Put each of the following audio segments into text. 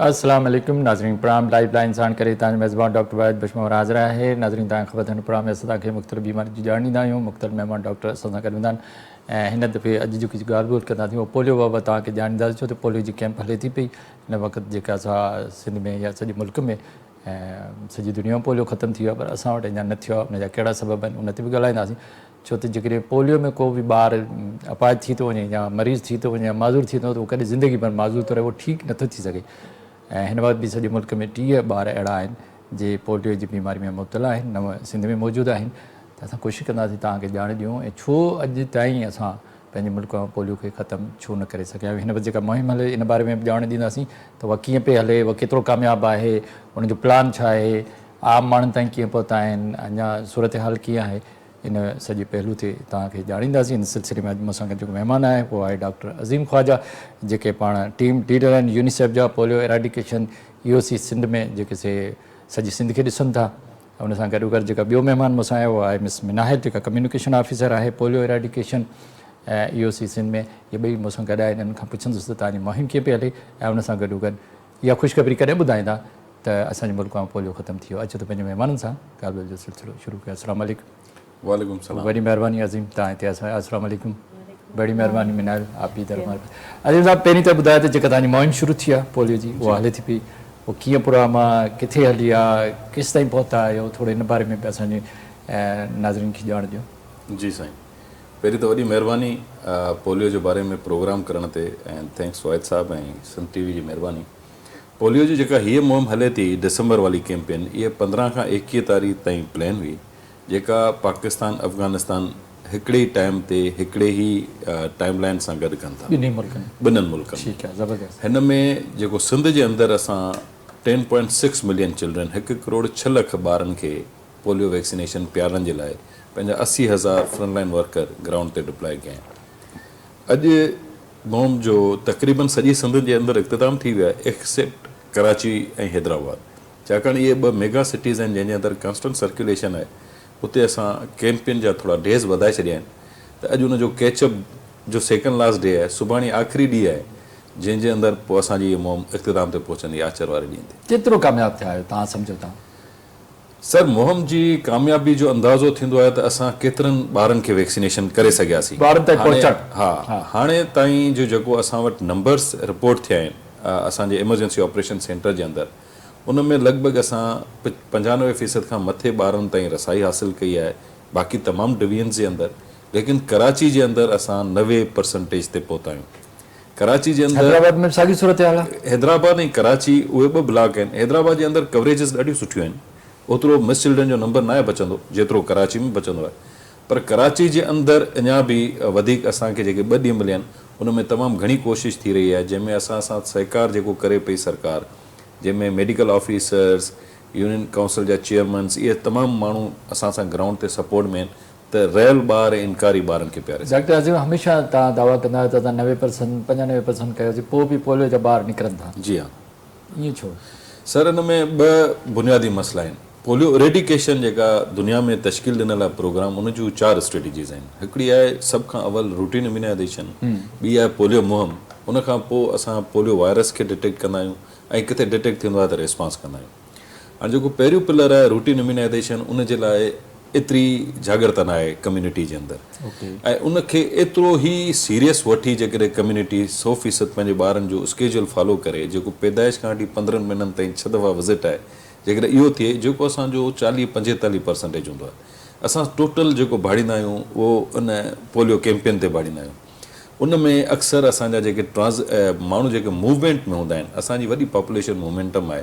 अस्सलाम वालेकुम नाज़रीन प्रोग्राम लाइव लाइन साण करे तव्हांजो मेज़बान डॉक्टर वाहिद बशमोर हाज़िर आहे। नाज़रीन तव्हांखे ख़बर अथनि प्रोग्राम में असां तव्हांखे मुख़्तलिफ़ बीमारी जी ॼाण ॾींदा आहियूं। मुख़्तलिफ़ महिमान डॉक्टर असां सां गॾु हूंदा आहिनि ऐं हिन दफ़े अॼु जेकी ॻाल्हि ॿोल कंदासीं उहो पोलियो बाबति तव्हांखे ॼाण ॾींदासीं, छो त पोलियो जी कैंप हले थी पई हिन वक़्तु जेका असां सिंध में या सॼे मुल्क में ऐं सॼी दुनिया में पोलियो ख़तमु थी वियो आहे, पर असां वटि अञा न थियो आहे। उनजा कहिड़ा सबब आहिनि उन ते बि ॻाल्हाईंदासीं, छो त जेकॾहिं पोलियो में को बि ॿार अपाहिज थी थो वञे या मरीज़ थी थो वञे या माज़ूर थी थो त उहो कॾहिं ज़िंदगी भर माज़ूर थो रहे, उहो ठीकु नथो थी सघे। ऐं हिन वक़्तु बि सॼे मुल्क में 30 ॿार अहिड़ा आहिनि जे पोलियो जी बीमारी में मुब्तला आहिनि, 9 सिंध में मौजूदु आहिनि। त असां कोशिशि कंदासीं तव्हांखे ॼाण ॾियूं ऐं छो अॼु ताईं असां पंहिंजे मुल्क मां पोलियो खे ख़तमु छो न करे सघिया आहियूं। हिन वक़्तु जेका मुहिम हले इन बारे में बि ॼाण ॾींदासीं त उहा कीअं पई हले, उहा केतिरो कामयाबु आहे, उनजो प्लान छा आहे, आम माण्हुनि ताईं कीअं पहुता आहिनि, अञा सूरत हाल कीअं आहे, इन सॼे पहलू ते तव्हांखे ॼाणींदासीं। इन सिलसिले में अॼु मूंसां गॾु जेको महिमान आहे उहो आहे डॉक्टर अज़ीम ख्वाजा, जेके पाण टीम लीडर आहिनि यूनिसेफ जा पोलियो एराडिकेशन EOC सिंध में, जेके सॼी सिंध खे ॾिसनि था। उन सां गॾो गॾु जेका ॿियो महिमान मूंसां आहे उहो आहे मिस मिनाहिल, जेका कम्युनिकेशन ऑफिसर आहे पोलियो एराडिकेशन ऐं EOC सिंध में। इहे ॿई मूंसां गॾु आहिनि, इन्हनि खां पुछंदुसि त तव्हांजी मुहिम कीअं पई हले ऐं उन सां गॾो गॾु इहा ख़ुशख़बरी कॾहिं ॿुधाईंदा त असांजे मुल्क मां पोलियो ख़तमु थी वियो। अचो त पंहिंजे महिमाननि सां ॻाल्हि ॿोल जो सिलसिलो शुरू कयो। अस्सलाम वालेकुम। वालेकुम सलाम। बड़ी मेहरबानी अज़ीम, तव्हां हिते असां। अस्सलाम वालेकुम। बड़ी मेहरबानी मिनाहिल, आप बि दरबार। अज़ीम साहब, पहिरीं त ॿुधायो त जेका तव्हांजी मुहिम शुरू थी आहे पोलियो जी, उहा हले थी पई, वो कीअं प्रोग्राम आहे, किथे हली आहे, किस ताईं पहुता आहियो, थोरो इन बारे में बि असांजे नाज़रीन खे ॼाण ॾियो। जी साईं, पहिरीं त वॾी महिरबानी पोलियो जे बारे में प्रोग्राम करण ते, ऐं थैंक्स वाहिद साहब ऐं सन TV जी महिरबानी। पोलियो जी जेका हीअ मुहिम हले थी दिसंबर वाली कैंपेन, इहा 15 खां 21 तारीख़ ताईं प्लान हुई, जेका पाकिस्तान अफ़गानिस्तान हिकिड़े ई टाइम ते हिकिड़े ई टाइम लाइन सां गॾु कनि था, ॿिन्हिनि मुल्कनि। ठीकु आहे, ज़बरदस्त। हिन में जेको सिंध जे अंदरि असां 10.6 मिलियन चिल्ड्रन, 1.6 करोड़ ॿारनि खे पोलियो वैक्सीनेशन पियारण जे लाइ पंहिंजा 80,000 फ्रंटलाइन वर्कर ग्राउंड ते डिप्लॉय कया आहिनि। अॼु मुहिम जो तक़रीबन सॼी सिंध जे अंदरि इख़्तिताम थी वियो आहे, एक्सेप्ट कराची ऐं हैदराबाद, छाकाणि इहे 2 मेगा सिटीज़ आहिनि जंहिंजे अंदरि कॉन्स्टेंट सर्कुलेशन आहे। उते असां कैंपेन जा थोरा डेज़ वधाए छॾिया आहिनि, त अॼु उनजो कैचअप जो सेकेंड लास्ट डे आहे, सुभाणे आख़िरी ॾींहुं आहे, जंहिंजे अंदरि पोइ असांजी इहा मुहिम इख़्तिताम ते पहुचंदी आचर वारे ॾींहं ते। केतिरो कामयाबु थिया आहियो तव्हां सम्झो था? सर, मुहिम जी कामयाबी जो अंदाज़ो थींदो आहे त असां केतिरनि ॿारनि खे वैक्सीनेशन करे सघियासीं। हा, हाणे ताईं जो जेको असां वटि नंबर्स रिपोर्ट थिया आहिनि असांजे इमरजेंसी ऑपरेशन सेंटर जे अंदरि, उन में लॻभॻि असां 95% खां मथे ॿारनि ताईं रसाई हासिलु कई आहे, बाक़ी तमामु डिवीजन्स जे अंदरि। लेकिन कराची जे अंदरि असां 90% ते पहुता आहियूं। कराची जे अंदरि हैदराबाद में साॻी सूरत हाल आहे। हैदराबाद ऐं कराची उहे 2 ब्लॉक आहिनि। हैदराबाद जे अंदरि कवरेजिस ॾाढियूं सुठियूं आहिनि, ओतिरो मिस चिल्ड्रन जो नंबर न आहे बचंदो जेतिरो कराची में बचंदो आहे, पर कराची जे अंदरि अञा बि वधीक असांखे जेके 2 ॾींहं मिलिया आहिनि उन में तमामु घणी कोशिशि थी रही आहे, जंहिंमें असां सां सहकार जेको करे पई सरकार, जंहिंमें मेडिकल ऑफिसर्स, यूनियन काउंसिल जा चेयरमैन्स, इहे तमामु माण्हू असां सां ग्राउंड ते सपोर्ट में आहिनि, त रहियल ॿार ऐं इनकारी ॿारनि खे प्यारे। डॉक्टर अज़ीम, हमेशह तव्हां दावा कंदा आहियो त तव्हां 90% 95% कयोसीं, पोइ बि पोलियो जा ॿार निकिरनि था। जी हा, ईअं छो? सर, हिन में 2 बुनियादी मसइला आहिनि। पोलियो एरेडिकेशन जेका दुनिया में तश्कील ॾिनल आहे प्रोग्राम, उन जूं 4 स्ट्रेटजीज़ आहिनि। हिकिड़ी आहे सभ खां अवल रूटीन इम्यूनाइज़ेशन, ॿी आहे पोलियो मुहिम, उन खां पोइ असां पोलियो वायरस खे डिटेक्ट कंदा आहियूं ऐं किथे डिटेक्ट थींदो आहे त रिस्पॉन्स कंदा आहियूं। हाणे जेको पहिरियों पिलर आहे रूटीन इम्यूनाइज़ेशन, उन जे लाइ एतिरी जागृता न आहे कम्यूनिटी जे अंदरि, ऐं उनखे एतिरो ई सीरियस वठी जेकॾहिं कम्यूनिटी 100% पंहिंजे ॿारनि जो स्केड्यूल फॉलो करे, जेको पैदाइश खां वठी 15 महीननि ताईं 6 दफ़ा विज़िट आहे, जेकॾहिं इहो थिए, जेको असांजो 40-45% हूंदो आहे, असां टोटल जेको भाड़ींदा आहियूं उहो उन पोलियो कैंपेन ते भाड़ींदा आहियूं। उन में अक्सर असांजा जेके माण्हू जेके मूवमेंट में हूंदा आहिनि, असांजी वॾी पॉपुलेशन मोमेंटम आहे,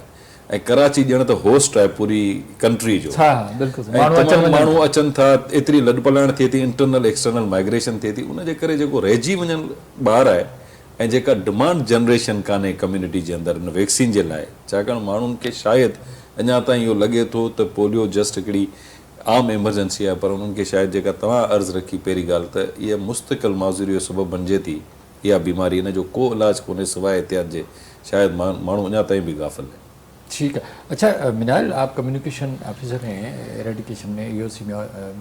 ऐं कराची ॼण त होस्ट आहे पूरी कंट्री जो, माण्हू अचनि था, एतिरी लॾ पलाइण थिए थी, इंटरनल एक्सटर्नल माइग्रेशन थिए थी, उनजे करे जेको रहिजी वञनि ॿार आहे ऐं जेका डिमांड जनरेशन कान्हे कम्यूनिटी जे अंदरि हिन वैक्सीन जे लाइ, छाकाणि माण्हुनि खे शायदि अञा ताईं इहो लॻे थो त पोलियो जस्ट हिकिड़ी आम एमरजेंसी आहे, पर उन्हनि खे शायदि जेका तव्हां अर्ज़ु रखी पहिरीं ॻाल्हि, त इहा मुस्तक़िल माज़ूरी जो सबबु बणिजे थी, इहा बीमारी, हिन जो को इलाजु कोन्हे सवाइ एहतियात जे, शायदि माण्हू अञा ताईं बि गाफ़िल आहे। ठीक है। अच्छा मिनाल, आप कम्युनिकेशन ऑफिसर हैं एरेडिकेशन में, EOC में,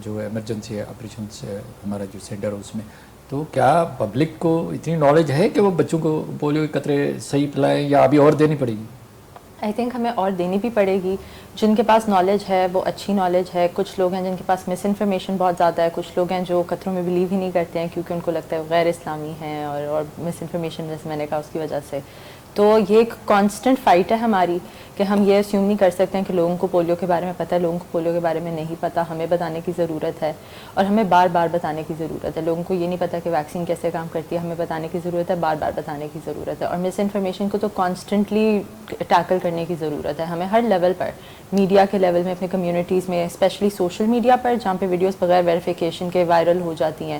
जो एमरजेंसी ऑपरेशन हमारा जो सेंटर है उसमें, तो क्या पब्लिक को इतनी नॉलेज है कि वो बच्चों को पोलियो के कतरे सही पिलाएं या अभी और देनी पड़ेगी? آئی تھنک ہمیں اور دینی بھی پڑے گی. جن کے پاس نالج ہے وہ اچھی نالج ہے. کچھ لوگ ہیں جن کے پاس مس انفارمیشن بہت زیادہ ہے. کچھ لوگ ہیں جو قطروں میں بلیو ہی نہیں کرتے ہیں کیونکہ ان کو لگتا ہے وہ غیر اسلامی ہیں اور مس انفارمیشن جیسے میں نے کہا اس کی وجہ سے. تو یہ ایک کانسٹنٹ فائٹ ہے ہماری کہ ہم یہ اسیوم نہیں کر سکتے ہیں کہ لوگوں کو پولیو کے بارے میں پتہ ہے. لوگوں کو پولیو کے بارے میں نہیں پتہ. ہمیں بتانے کی ضرورت ہے اور ہمیں بار بار بتانے کی ضرورت ہے. لوگوں کو یہ نہیں پتہ کہ ویکسین کیسے کام کرتی ہے. ہمیں بتانے کی ضرورت ہے, بار بار بتانے کی ضرورت ہے. اور مس انفارمیشن کو تو کانسٹنٹلی ٹیکل کرنے کی ضرورت ہے ہمیں ہر لیول پر, میڈیا کے لیول میں, اپنے کمیونٹیز میں, اسپیشلی سوشل میڈیا پر جہاں پہ ویڈیوز بغیر ویریفیکیشن کے وائرل ہو جاتی ہیں.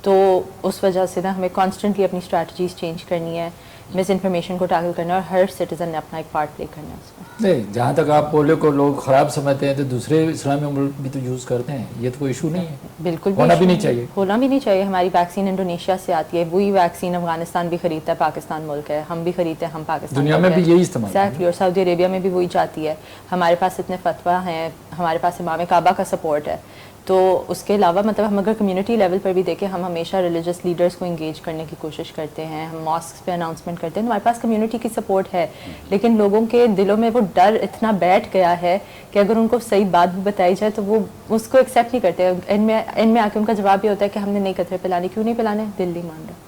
تو اس وجہ سے نا ہمیں کانسٹنٹلی اپنی اسٹریٹجیز چینج کرنی ہے, مس انفارمیشن کو ٹیکل کرنا ہے اور ہر سٹیزن نے اپنا ایک پارٹ پلے کرنا ہے اس میں. نہیں, جہاں تک آپ پولیو کو لوگ خراب سمجھتے ہیں تو دوسرے اسلامی ملک بھی تو یوز کرتے ہیں. یہ تو کوئی ایشو نہیں ہے, بالکل ہونا بھی نہیں چاہیے. ہونا بھی نہیں چاہیے. ہماری ویکسین انڈونیشیا سے آتی ہے, وہی ویکسین افغانستان بھی خریدتا ہے, پاکستان ملک ہے, ہم بھی خریدتے ہیں, ہم پاکستان دنیا میں بھی یہی استعمال ایگزیکٹلی, اور سعودی عربیہ میں بھی وہی چاہتی ہے. ہمارے پاس اتنے فتویٰ ہیں, ہمارے پاس امام کعبہ کا سپورٹ ہے. تو اس کے علاوہ مطلب ہم اگر کمیونٹی لیول پر بھی دیکھیں, ہم ہمیشہ ریلیجس لیڈرس کو انگیج کرنے کی کوشش کرتے ہیں, ہم ماسکس پہ اناؤنسمنٹ کرتے ہیں. ہمارے پاس کمیونٹی کی سپورٹ ہے, لیکن لوگوں کے دلوں میں وہ ڈر اتنا بیٹھ گیا ہے کہ اگر ان کو صحیح بات بھی بتائی جائے تو وہ اس کو ایکسیپٹ نہیں کرتے. ان میں آ کے ان کا جواب یہ ہوتا ہے کہ ہم نے نہیں قطرے پلانے. کیوں نہیں پلانے؟ دل نہیں مان رہا.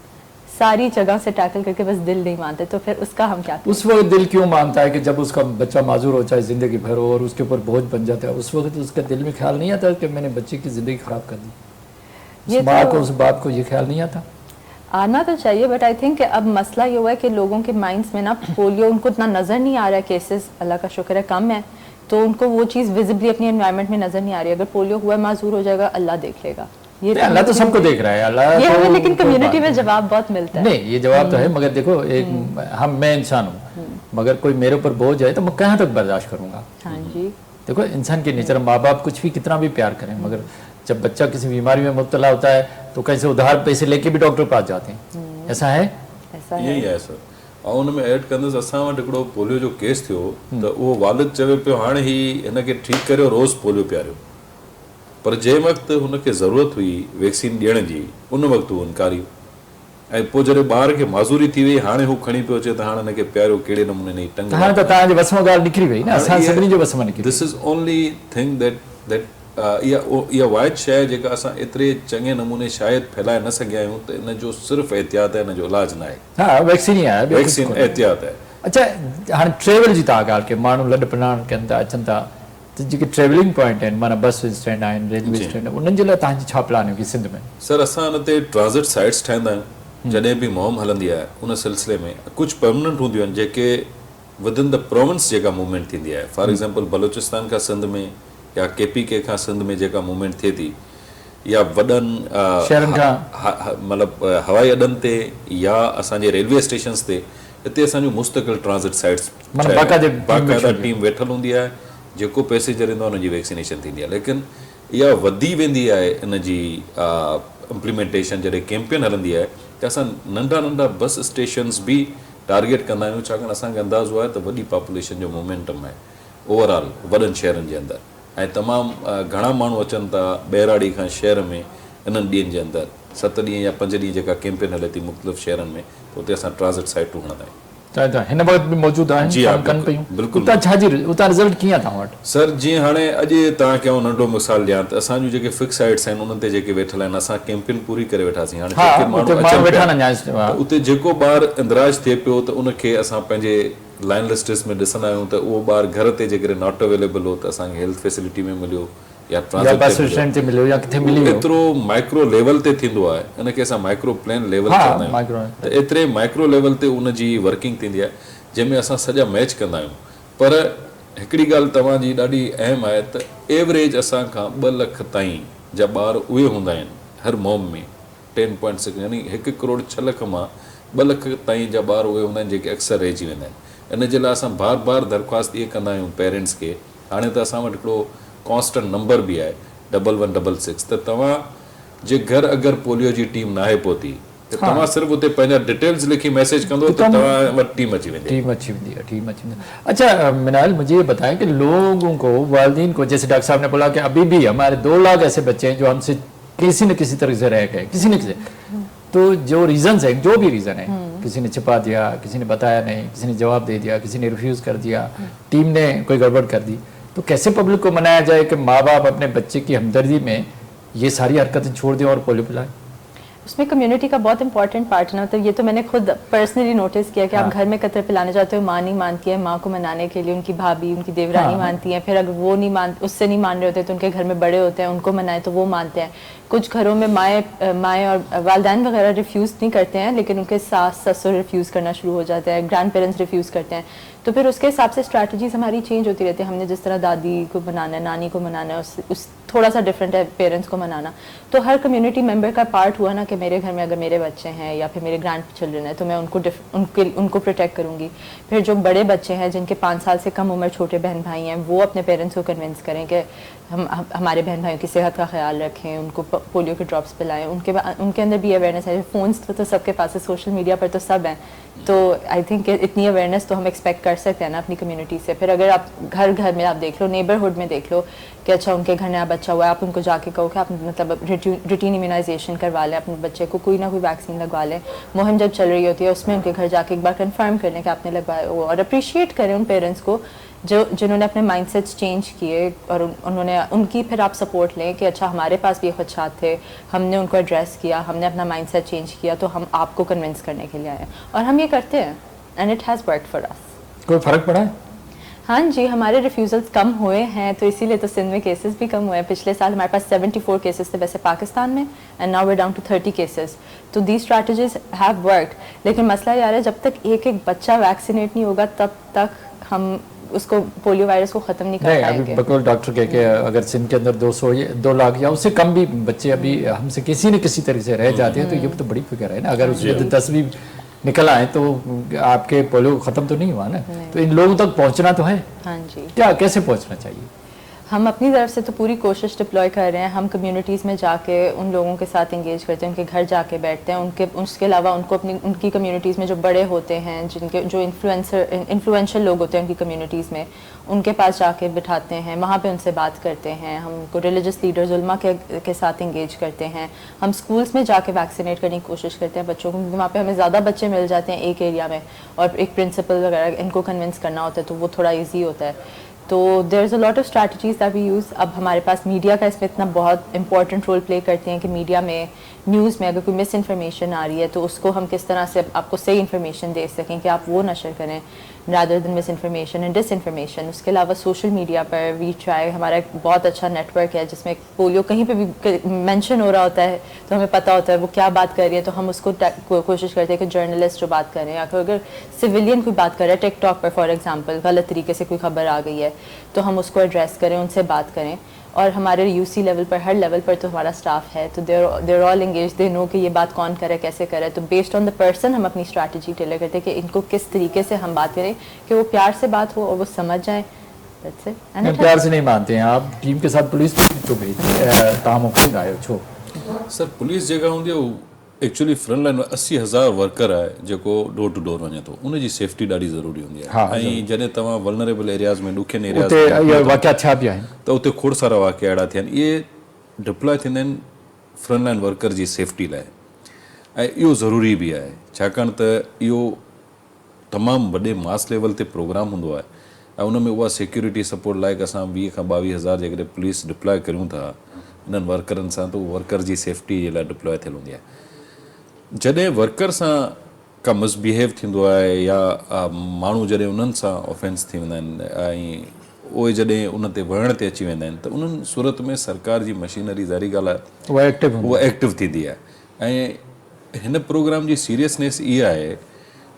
ساری جگہ سے ٹیکل کر کے بس دل نہیں مانتے. تو پھر اس کا ہم کیا کریں؟ اس وقت دل کیوں مانتا ہے کہ جب اس کا بچہ معذور ہو چاہے زندگی بھر ہو اور اس کے اوپر بوجھ بن جاتا ہے, اس وقت اس کا دل میں خیال نہیں آتا کہ میں نے بچے کی زندگی خراب کر دی. اس ماں کو, اس باپ کو یہ خیال نہیں آتا؟ آنا تو چاہیے, بٹ آئی تھنک کہ اب مسئلہ یہ ہوا ہے کہ لوگوں کے مائنڈس میں نا پولیو ان کو اتنا نظر نہیں آ رہا ہے. کیسز اللہ کا شکر ہے کم ہے, تو ان کو وہ چیز ویزبلی اپنی انوائرمنٹ میں نظر نہیں آ رہی. اگر پولیو ہوا ہے, معذور ہو جائے گا, اللہ دیکھ لے گا. یہ اللہ تو سب کو دیکھ رہا ہے. اللہ یہ تو, ہے, لیکن کمیونٹی میں جواب بہت ملتا ہے. نہیں, یہ جواب تو ہے, مگر دیکھو میں انسان ہوں, مگر کوئی میرے اوپر بوجھ ہے تو میں کہاں تک برداشت کروں گا؟ ہاں جی, دیکھو انسان کی نیچر, ماں باپ کچھ بھی کتنا بھی پیار کریں, مگر جب بچہ کسی بیماری میں مبتلا ہوتا ہے تو کیسے ادھار پیسے لے کے بھی ڈاکٹر پاس جاتے ہیں. ایسا ہے, ایسا یہی ہے سر. ऐं उन में ऐड कंदुसि, असां वटि हिकिड़ो पोलियो जो केस थियो त उहो वालिद चवे पियो हाणे ही हिन खे ठीकु करियो, रोज़ पोलियो पियारियो. पर जंहिं वक़्तु हुनखे ज़रूरत हुई वैक्सीन ॾियण जी, उन वक़्तु हू इनकारी. ऐं पोइ जॾहिं ॿार खे माज़ूरी थी वई, हाणे हू खणी पियो अचे त हाणे हिनखे पियारियो कहिड़े नमूने नहीं टंग. हाणे त तव्हांजे वस में ॻाल्हि निकिरी वई न, असां सभिनी जे वस में निकिरी. This is only thing that इहा वाहिद शइ जेका असां एतिरे चङे नमूने शायदि फैलाए न सघिया आहियूं त इन जो सिर्फ़ु एहतियात आहे, इन जो इलाज न आहे. हा, वैक्सीन ई आहे, वैक्सीन एहतियात आहे. अच्छा, हाणे ट्रेवल जी तव्हां ॻाल्हि कयो, माण्हू लॾ पलाण कनि था, अचनि था, त जेके ट्रेवलिंग पॉइंट आहिनि, माना बस स्टैंड आहिनि, रेलवे स्टैंड, उन्हनि जे लाइ तव्हांजी छा प्लान आहे सिंध में? सर, असां हिन ते ट्रांज़िट साइट्स ठाहींदा आहियूं. जॾहिं बि मुहिम हलंदी आहे उन सिलसिले में कुझु परमनेंट हूंदियूं आहिनि जेके विदिन द प्रोविंस जेका मूवमेंट थींदी आहे. फॉर एग्ज़ाम्पल बलोचिस्तान खां सिंध में या KPK खां सिंध में जेका मूवमेंट थिए थी, या वॾनि मतिलबु हवाई अॾनि ते या असांजे रेलवे स्टेशन्स ते, हिते असांजूं मुस्तक़िल ट्रांज़िट साइट्स बाक़ाइदा टीम वेठल हूंदी आहे. जेको पैसेंजर ईंदो आहे हुनजी वैक्सीनेशन थींदी आहे. लेकिन इहा वधी वेंदी आहे इन जी इम्प्लीमेंटेशन जॾहिं कैंपेन हलंदी आहे त असां नंढा नंढा बस स्टेशन्स बि टारगेट कंदा आहियूं, छाकाणि असांखे अंदाज़ो आहे त वॾी पॉपुलेशन जो मोमेंटम आहे ओवरऑल वॾनि शहरनि जे अंदरि. ऐं तमामु घणा माण्हू अचनि था ॿहिराड़ी खां शहर में इन्हनि ॾींहंनि जे अंदरि. 7 ॾींहं या 5 ॾींहं जेका कैंपेन हले थी मुख़्तलिफ़ शहरनि में, त उते असां ट्रांज़िट साइटूं हणंदा आहियूं. हिन वक़्त बि मौजूदु आहिनि? जी हा, बिल्कुलु. उतां छाजी, उतां रिज़ल्ट कीअं तव्हां वटि? सर, जीअं हाणे अॼु तव्हांखे आउं नंढो मिसाल ॾियां त असांजूं जेके फिक्स साइट्स आहिनि उन्हनि ते जेके वेठल आहिनि, असां कैंपेन पूरी करे वेठासीं. हाणे जेके माण्हू अचनि पिया उते जेको ॿारु इंदिराज थिए पियो त उनखे असां पंहिंजे लाइन लिस्टिस में ॾिसंदा आहियूं त उहो ॿारु घर ते जेकॾहिं नॉट अवेलेबल हो त असांखे हेल्थ फैसिलिटी में मिलियो या ट्रांज़िट ते मिलियो या किथे मिलियो. एतिरो माइक्रो लेवल ते थींदो आहे, इनखे असां माइक्रो प्लेन लेवल चवंदा आहियूं. त एतिरे माइक्रो लेवल ते उनजी वर्किंग थींदी आहे जंहिंमें असां सॼा मैच कंदा आहियूं. पर हिकिड़ी ॻाल्हि तव्हांजी ॾाढी अहम आहे त एवरेज असां खां 2 लख ताईं जा ॿार उहे हूंदा आहिनि हर मुहिम में. 10.6 यानी 1 करोड़ 6 लख मां 2 लख ताईं जा ॿार उहे हूंदा आहिनि जेके अक्सर रहिजी वेंदा आहिनि. इन जे लाइ असां बार बार दरख़्वास्त इहे कंदा आहियूं पेरेंट्स खे. हाणे त असां वटि हिकिड़ो कॉन्स्टेंट नंबर बि आहे 1166 त तव्हां जे घर अगरि पोलियो जी टीम नाहे पहुती त तव्हां सिर्फ़ु उते पंहिंजा डिटेल्स लिखी मैसेज कंदो त तव्हां वटि टीम अची वेंदी है. अच्छा मिनाल, मुझे ये बताएं कि लोगों को, वालिदैन को, जैसे डॉक्टर साहब ने बोला कि अभी भी हमारे 2 लाख ऐसे बच्चे हैं जो हमसे किसी न किसी तरह से रह गए, किसी न किसी, तो तो जो रीजंस है, जो भी रीज़न है, किसी ने छिपा दिया, किसी ने बताया नहीं, किसी ने जवाब दे दिया, किसी ने रिफ्यूज़ कर दिया, टीम ने कोई गड़बड़ कर दी, तो कैसे पब्लिक को मनाया जाए कि माँ बाप अपने बच्चे की हमदर्दी में ये सारी हरकतें छोड़ दें और पोलियो पिलाएं? उसमें कम्युनिटी का बहुत इंपॉर्टेंट पार्ट है ना। तो ये तो मैंने खुद पर्सनली नोटिस किया कि आप घर में कतर पिलाने जाते हो, माँ नहीं मानती है, माँ को मनाने के लिए उनकी भाभी, उनकी देवरानी मानती है, फिर अगर वो नहीं उससे नहीं मान रहे होते तो उनके घर में बड़े होते हैं, उनको मनाए तो वो मानते हैं। कुछ घरों में माएँ और वालिदैन वगैरह रिफ्यूज़ नहीं करते हैं, लेकिन उनके सास ससुर रिफ्यूज़ करना शुरू हो जाते हैं, ग्रैंड पेरेंट्स रिफ्यूज़ करते हैं। तो फिर उसके हिसाब से स्ट्रैटेजीज हमारी चेंज होती रहती है। हमने जिस तरह दादी को मनाना है, नानी को मनाना है, उस थोड़ा सा डिफरेंट है पेरेंट्स को मनाना। तो हर कम्युनिटी मेंबर का पार्ट हुआ ना कि मेरे घर में अगर मेरे बच्चे हैं या फिर मेरे ग्रैंड चिल्ड्रन है तो मैं उनको प्रोटेक्ट करूँगी। फिर जो बड़े बच्चे हैं जिनके 5 साल से कम उम्र छोटे बहन भाई हैं, वो अपने पेरेंट्स को कन्विंस करें कि हम हमारे बहन भाइयों की सेहत का ख्याल रखें, उनको पोलियो के ड्रॉप्स पिलाएं। उनके अंदर भी अवेयरनेस है। फ़ोन्स तो सबके पास है, सोशल मीडिया पर तो सब हैं। तो आई थिंक इतनी अवेयरनेस तो हम एक्सपेक्ट कर सकते हैं ना अपनी कम्युनिटी से। फिर अगर आप घर में आप देख लो, नेबरहुड में देख लो कि अच्छा उनके घर नया बच्चा हुआ है, आप उनको जाके कहो कि आप मतलब रूटीन इम्यूनाइजेशन करवा लें, अपने बच्चे को कोई ना कोई वैक्सीन लगवा लें। मुहिम जब चल रही होती है उसमें उनके घर जाके एक बार कंफर्म कर लें कि आपने लगवाया हो, और अप्रिशिएट करें उन पेरेंट्स को जिन्होंने अपने माइंडसेट्स चेंज किए, और उन्होंने उनकी फिर आप सपोर्ट लें कि अच्छा हमारे पास भी खदशात थे, हमने उनको एड्रेस किया, हमने अपना माइंडसेट चेंज किया, तो हम आपको कन्विंस करने के लिए आए हैं और हम ये करते हैं and it has worked for us. कोई फ़र्क पड़ा है? हाँ जी, हमारे रिफ्यूज़ल्स कम हुए हैं, तो इसीलिए तो सिंध में केसेस भी कम हुए हैं। पिछले साल हमारे पास 74 केसेस थे वैसे पाकिस्तान में, and now we down to 30 cases. तो दीज स्ट्रैटेजीज हैव वर्कड। लेकिन मसला यार है, जब तक एक बच्चा वैक्सीनेट नहीं होगा तब तक हम उसको पोलियो वायरस को ख़त्म नहीं कर पाएंगे। बकौल डॉक्टर कह के अगर सिंध के अंदर 2 लाख या उससे कम भी बच्चे अभी हमसे किसी न किसी तरह से रह जाते हैं, तो ये तो बड़ी फिक्र है ना। अगर उसमें 10 भी निकल आए तो आपके पोलियो ख़त्म तो नहीं हुआ ना। तो इन लोगों तक पहुंचना तो है। हाँ जी, क्या कैसे पहुंचना चाहिए? हम अपनी तरफ से तो पूरी कोशिश डिप्लॉय कर रहे हैं। हम कम्युनिटीज़ में जाके उन लोगों के साथ इंगेज करते हैं, उनके घर जाके बैठते हैं। उसके अलावा उनको उनकी कम्युनिटीज़ में जो बड़े होते हैं, जो इन्फ्लुएंशियल लोग होते हैं उनकी कम्युनिटीज़ में, उनके पास जाके बिठाते हैं, वहाँ पे उनसे बात करते हैं। हम उनको रिलीजियस लीडर्स उलमा के साथ इंगेज करते हैं। हम स्कूल्स में जाके वैक्सीनेट करने की कोशिश करते हैं बच्चों को, क्योंकि वहाँ पे हमें ज़्यादा बच्चे मिल जाते हैं एक एरिया में, और एक प्रिंसिपल वगैरह इनको कन्विंस करना होता है तो वो थोड़ा ईजी होता है। तो there is a lot of strategies that we use. अब हमारे पास मीडिया का इसमें इतना बहुत इंपॉर्टेंट रोल प्ले करते हैं कि मीडिया में, न्यूज़ में अगर कोई मिस इन्फॉर्मेशन आ रही है तो उसको हम किस तरह से आपको सही इन्फॉर्मेशन दे सकें कि आप वो नशर करें rather than misinformation and disinformation. उसके अलावा सोशल मीडिया पर वी ट्राई, हमारा एक बहुत अच्छा नेटवर्क है जिसमें पोलियो कहीं पे भी मेंशन हो रहा होता है तो हमें पता होता है वो क्या बात कर रही है, तो हम उसको कोशिश करते हैं कि जर्नलिस्ट जो बात कर रहे हैं, या फिर अगर सिविलियन कोई बात कर रहा है टिकटॉक पर फॉर एग्जांपल, गलत तरीके से कोई खबर आ गई है तो हम उसको एड्रेस करें, उनसे बात करें। और हमारे यूसी लेवल पर, हर लेवल पर तो हमारा स्टाफ है, तो देर ऑल एंगेज, दे नो कि ये बात कौन करे, कैसे करे। तो बेस्ड ऑन द पर्सन हम अपनी स्ट्रैटेजी टेलर करते हैं कि इनको किस तरीके से हम बात करें कि वो प्यार से बात हो और वो समझ जाए। प्यार से नहीं मानते हैं आप, टीम के साथ पुलिस तो भेजते ताम खुद आयो छो सर पुलिस जेका हूंदी आहे एक्चुअली फ्रंट लाइन में 80,000 वर्कर आहे जेको डोर टू डोर वञे थो, उनजी सेफ्टी ॾाढी ज़रूरी हूंदी आहे। ऐं जॾहिं तव्हां वल्नरेबल एरियाज़ में, ॾुखियनि एरियाज़ में वाक़िया छा बि आहिनि त उते खोड़ सारा वाक़िया अहिड़ा थिया आहिनि। इहे डिप्लॉय थींदा आहिनि फ्रंट लाइन वर्कर जी सेफ्टी लाइ, ऐं इहो ज़रूरी बि आहे छाकाणि त इहो तमामु वॾे मास लेवल ते प्रोग्राम हूंदो आहे ऐं उन में उहा सिक्योरिटी सपोर्ट लाइ असां 20 खां 22,000 जेकॾहिं पुलिस डिप्लॉय करियूं था इन्हनि वर्करनि सां, त उहो वर्कर जी सेफ्टी जे लाइ डिप्लॉय थियल हूंदी आहे। जॾहिं वर्कर सां का मिसबिहेव थींदो आहे या माण्हू जॾहिं उन्हनि सां ऑफेंस थी वेंदा आहिनि ऐं उहे जॾहिं उन ते वहण ते अची वेंदा आहिनि त उन्हनि सूरत में सरकार जी मशीनरी ज़ाहिरी ॻाल्हि आहे उहा एक्टिव थींदी आहे। ऐं हिन प्रोग्राम जी सीरियसनेस इहा आहे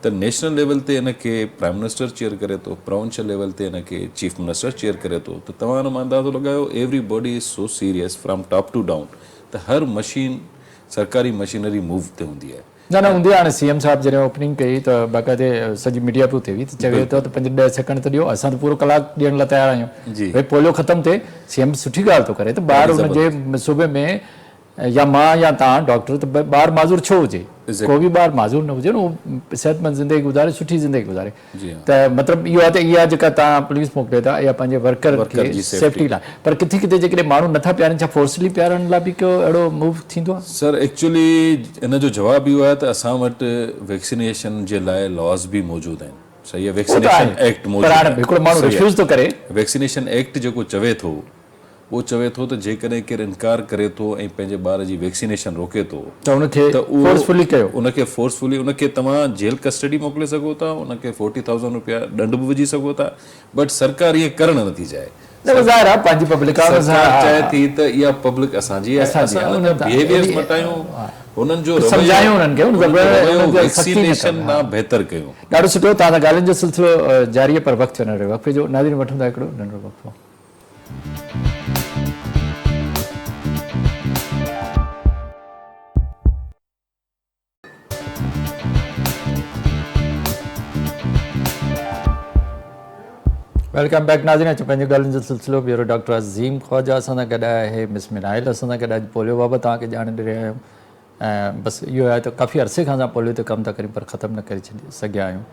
त नेशनल लेवल ते इन खे प्राइम मिनिस्टर चेयर करे थो, प्रोविंशियल लेवल ते इन खे चीफ मिनिस्टर चेयर करे थो, त तव्हां हुन मां अंदाज़ो लॻायो everybody is so serious from top to down, त हर मशीन सरकारी मशीनरी मूव ते हूंदी आहे। न हूंदी आहे। हाणे सीएम साहब जॾहिं ओपनिंग कई त बाक़ाइदे सॼी मीडिया पियो थिए त चवे थो त 5-10 सेकंड त ॾियो, असां त पूरो कलाकु ॾियण लाइ तयारु आहियूं, भई पोलियो ख़तमु थिए। सीएम सुठी ॻाल्हि थो करे त ॿार हुनजे सूबे में या मां या तव्हां डॉक्टर, त ॿार माज़ूर छो हुजे, को बि ॿारु माज़ूर न हुजे न, उहो सिहतमंद ज़िंदगी गुज़ारे, सुठी ज़िंदगी गुज़ारे। जी हाँ। त मतिलबु इहो आहे त इहा जेका तव्हां पुलिस मोकिलियो था इहा पंहिंजे वर्कर खे सेफ्टी लाइ, पर किथे किथे जेकॾहिं माण्हू नथा प्यारनि, छा फोर्सली प्यारण लाइ बि को अहिड़ो मूव थींदो आहे? सर एक्चुअली इन जो जवाबु इहो आहे त असां वटि वैक्सीनेशन जे लाइ लॉस बि मौजूदु आहिनि। सही आहे, वैक्सीनेशन एक्ट मौजूदु आहे, हिकिड़ो माण्हू रिफ्यूज़ थो करे। वैक्सीनेशन एक्ट जेको चवे थो उहो चवे थो त जेकॾहिं केरु इनकार करे थो ऐं पंहिंजे ॿार जी वैक्सीनेशन रोके थो त उनखे फोर्सफुली कयो, उनखे फोर्सफुली उनखे तव्हां जेल कस्टडी मोकिले सघो था, उनखे 40,000 रुपया दंड बि विझी सघो था, बट सरकार ईअं करणु नथी चाहे। ज़ाहिर आहे पंहिंजी पब्लिक चाहे थी त इहा पब्लिक असांजी आहे, असां बिहेवियर्स मटायूं, हुननि जो सम्झायूं, उन्हनि खे वैक्सीनेशन खां बहितर कयूं। ॾाढो सुठो। तव्हां सां ॻाल्हाइण जो सिलसिलो जारी आहे, पर वक़्तु वञण जो वक़्फ़े जो नाज़रीन वठूं था हिकिड़ो नंढो वक़्फ़ो। वेलकम बैक नाज़रीन। अचो पंहिंजे ॻाल्हियुनि जो सिलसिलो ब्यूरो डॉक्टर अज़ीम ख्वाजा असां सां गॾु आहे, मिस मिनाइल असां सां गॾु। अॼु पोलियो बाबति तव्हांखे ॼाण ॾेई रहिया आहियूं ऐं बसि इहो आहे त काफ़ी अरसे खां असां पोलियो ते कमु था करियूं, पर ख़तमु न करे सघिया आहियूं।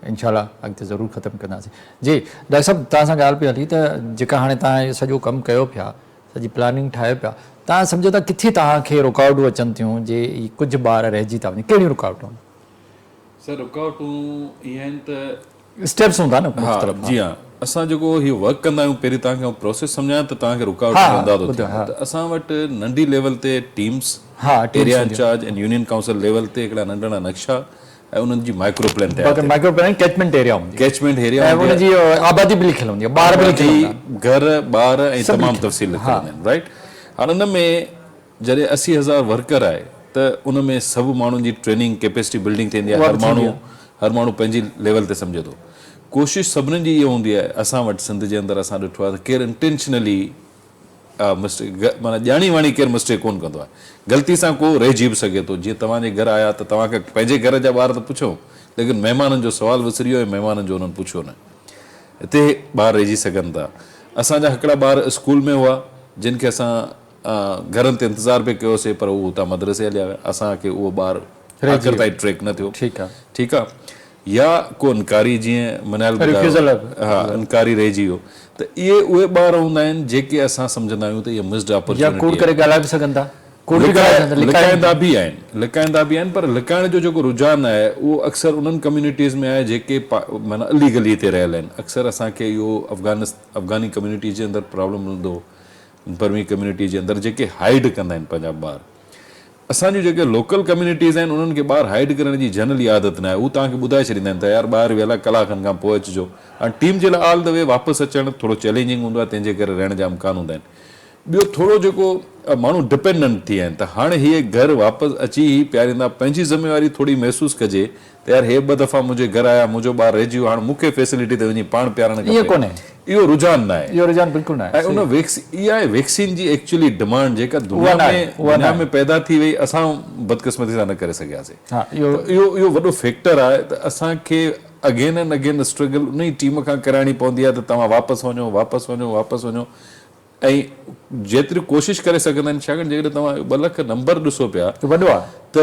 इंशाल्लाह अॻिते ज़रूरु ख़तमु कंदासीं। जी डॉक्टर साहब, तव्हां सां ॻाल्हि पई हली त जेका हाणे तव्हां इहो सॼो कमु कयो पिया, सॼी प्लानिंग ठाहे पिया, तव्हां सम्झो था किथे तव्हांखे रुकावटूं अचनि थियूं जे कुझु ॿार रहिजी था वञनि? कहिड़ियूं रुकावटूं? सर रुकावटूं इहे आहिनि त स्टेप्स हूंदा न। जी हाँ, असां जेको इहो वर्क कंदा आहियूं, पहिरीं तव्हांखे प्रोसेस सम्झायां त तव्हांखे रुकावट अंदाज़ो थिए। त असां वटि नंढी लेवल ते टीम्स, एरिया इंचार्ज ऐं यूनियन काउंसिल लेवल ते हिकिड़ा नंढड़ा नक्शा ऐं उन्हनि जी माइक्रो प्लान तयारु, माइक्रो प्लान कैचमेंट एरिया हूंदी, कैचमेंट एरिया, उन जी आबादी बि लिखियल हूंदी आहे, ॿार बि लिखियल हूंदा, घर ॿार ऐं तमामु तफ़सील लिखियल हूंदा आहिनि, राइट। हाणे उन में जॾहिं 80,000 वर्कर आहे त उन में सभु माण्हुनि जी ट्रेनिंग कैपेसिटी बिल्डिंग थींदी आहे, हर माण्हू पंहिंजी लेवल ते सम्झे थो। कोशिशि सभिनीनि जी इहा हूंदी आहे, असां वटि सिंध जे अंदरि असां ॾिठो आहे त केरु इंटेंशनली मिस्टेक, माना ॼाणी वाणी केरु मिस्टेक कोन कंदो आहे, ग़लती सां को रहिजी बि सघे थो। जीअं तव्हांजे घर आया त तव्हांखे पंहिंजे घर जा ॿार त पुछो, लेकिन महिमाननि जो सुवालु विसरी वियो ऐं महिमाननि जो उन्हनि पुछियो न, हिते ॿार रहिजी सघनि था। असांजा हिकिड़ा ॿार स्कूल में हुआ जिन खे असां घरनि ते इंतज़ारु बि कयोसीं, पर उहो हुतां मदरसे हलिया विया, असांखे उहो ॿारु आख़िर ताईं ट्रेक न थियो। ठीकु आहे। या को इनकारी, जीअं मनायल, हा इनकारी रहिजी वियो, त इहे उहे ॿार हूंदा आहिनि जेके असां सम्झंदा आहियूं त इहे मिस्ड अपॉर्चुनिटी, लिकाईंदा बि आहिनि, पर लिकाइण जो जेको रुझान आहे उहो अक्सर उन्हनि कम्युनिटीज़ में आहे जेके माना इलीगली हिते रहियल आहिनि। अक्सर असांखे इहो अफ़गानी कम्युनिटी जे अंदरि प्रॉब्लम हूंदो, बर्मी कम्युनिटी जे अंदरि जेके हाइड कंदा आहिनि पंहिंजा ॿार। असांजूं जेके लोकल कम्युनिटीज़ आहिनि उन्हनि खे ॿाहिरि हाइड करण जी जनरली आदत न आहे, उहो तव्हांखे ॿुधाए छॾींदा आहिनि त यार ॿाहिरि वियल आहे, कलाक खनि खां पोइ अचिजो। हाणे टीम जे लाइ ऑल द वे वापसि अचणु थोरो चैलेंजिंग हूंदो आहे, तंहिंजे करे रहण जा इम्कान हूंदा आहिनि। ॿियो थोरो जेको माण्हू डिपेंडेंट थी विया आहिनि, त हाणे हीअ घर वापसि अची ई प्यारींदा, पंहिंजी ज़िम्मेवारी थोरी महसूसु कजे त यार हे 2 दफ़ा मुंहिंजे घर आया, मुंहिंजो ॿारु रहिजी वियो, हाणे मूंखे फैसिलिटी ते वञी पाण प्यारणु खपे, इहो रुझान न आहे, इहो रुझान बिल्कुलु न आहे। ऐं उन इहा आहे वैक्सीन जी एक्चुअली डिमांड जेका दुनिया में पैदा थी वई, असां बदकिस्मती सां न करे सघियासीं। इहो वॾो फैक्टर आहे त असांखे अगेन एंड अगेन स्ट्रगल उन ई टीम खां कराइणी पवंदी आहे त तव्हां वापसि वञो ऐं जेतिरी कोशिशि करे सघंदा आहिनि। छाकाणि जेकॾहिं तव्हां 2 लख नंबर ॾिसो पिया वॾो आहे त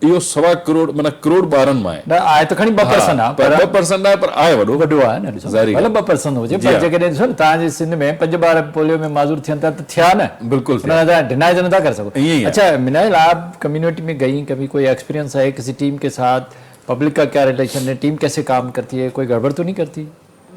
इहो 1.25 करोड़, माना करोड़ ॿारनि मां आहे, त खणी 2% आहे, पर 2% आहे, पर आहे वॾो आहे न, भले 2% हुजे, पर जेकॾहिं ॾिसो न तव्हांजे सिंध में 5 ॿार पोलियो में माज़ूर थियनि था त थिया न, बिल्कुलु डिनाई तो नथा करे सको। अच्छा मिनाइल, आप कम्युनिटी में गई, कभी कोई एक्सपीरियंस है किसी टीम के साथ, पब्लिक का क्या रिलेशन है, टीम कैसे काम करती है, कोई गड़बड़ तो नहीं करती?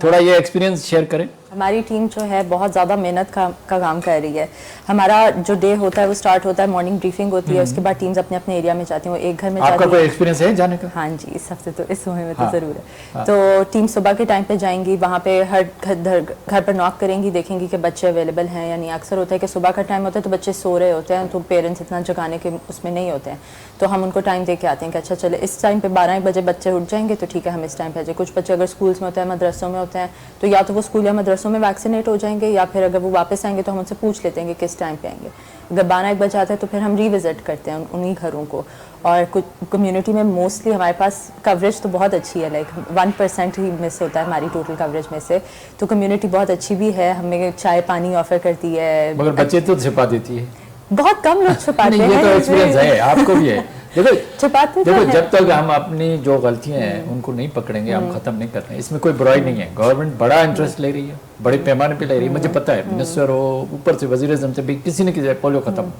थोड़ा ये एक्सपीरियंस शेयर करें। हमारी टीम जो है बहुत ज़्यादा मेहनत का काम कर रही है। हमारा जो डे होता है वो स्टार्ट होता है, मॉर्निंग ब्रीफिंग होती है, उसके बाद टीम्स अपने अपने एरिया में जाती हैं, वो एक घर में आपका कोई एक्सपीरियंस है जाने का? हाँ जी, इस हफ्ते तो इस समय में तो ज़रूर है। तो टीम सुबह के टाइम पे जाएंगी, वहाँ पे हर घर पर नॉक करेंगी, देखेंगी कि बच्चे अवेलेबल हैं या नहीं। अक्सर होता है कि सुबह का टाइम होता है तो बच्चे सो रहे होते हैं, तो पेरेंट्स इतना जगाने के उसमें नहीं होते हैं, तो हम उनको टाइम दे के आते हैं कि अच्छा चले इस टाइम पे 12 बजे बच्चे उठ जाएंगे तो ठीक है, हम इस टाइम पे आ जाए। कुछ बच्चे अगर स्कूल्स में होते हैं, मदरसों में होते हैं, तो या तो वो स्कूल या मदरसों में वैक्सीनेट हो जाएंगे, या फिर अगर वो वापस आएंगे तो हम उनसे पूछ लेते हैं कि किस टाइम पे आएंगे। अगर 12-1 बजे आता है तो फिर हम रीविजिट करते हैं उन्हीं घरों को। और कुछ कम्युनिटी में मोस्टली हमारे पास कवरेज तो बहुत अच्छी है, लाइक 1% ही मिस होता है हमारी टोटल कवरेज में से, तो कम्युनिटी बहुत अच्छी भी है, हमें चाय पानी ऑफर करती है। मगर बच्चे तो छिपा देती है, बहुत कम लोग छुपाते हैं। ये तो एक्सपीरियंस है, आपको भी है। छुपाते तो देखो हैं। जब तक हम अपनी जो गलतियां हैं उनको नहीं पकड़ेंगे हम खत्म नहीं कर रहे हैं, इसमें कोई बुराई नहीं है। गवर्नमेंट बड़ा इंटरेस्ट ले रही है, बड़े पैमाने पे ले रही है, मुझे पता है मिनिस्टर हो ऊपर से वजीर आज़म से भी किसी ने किसी पोलियो खत्म,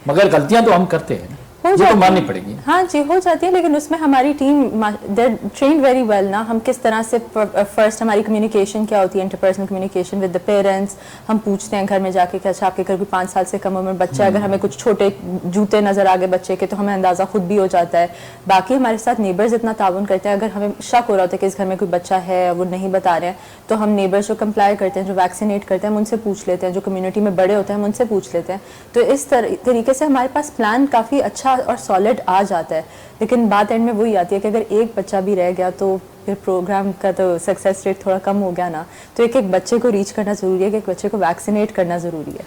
मगर गलतियां तो हम करते हैं, हो ये तो जाती माननी है। पड़ेगी। हाँ जी हो जाती है, लेकिन उसमें हमारी टीम ट्रेन वेरी वेल ना, हम किस तरह से फर्स्ट हमारी कम्युनिकेशन क्या होती है, interpersonal communication with the parents, हम पूछते हैं घर में जाके कि अच्छा आपके घर कोई 5 साल से कम उम्र बच्चा है, अगर हमें कुछ छोटे जूते नज़र आ गए बच्चे के तो हमें अंदाज़ा खुद भी हो जाता है। बाकी हमारे साथ नेबर्स इतना ताउन करते हैं, अगर हमें शक हो रहा होता है कि इस घर में कोई बच्चा है वो नहीं बता रहे हैं तो हम नेबर्स जो कंप्लाई करते हैं, जो वैक्सीनेट करते हैं, हम उनसे पूछ लेते हैं, जो कम्युनिटी में बड़े होते हैं हम उनसे पूछ लेते हैं। तो इस तरीके से हमारे पास प्लान काफ़ी अच्छा और सॉलिड आ जाता है। लेकिन बात एंड में वही आती है कि अगर एक बच्चा भी रह गया तो फिर प्रोग्राम का तो सक्सेस रेट थोड़ा कम हो गया ना। तो एक बच्चे को रीच करना ज़रूरी है, कि एक बच्चे को वैक्सीनेट करना ज़रूरी है।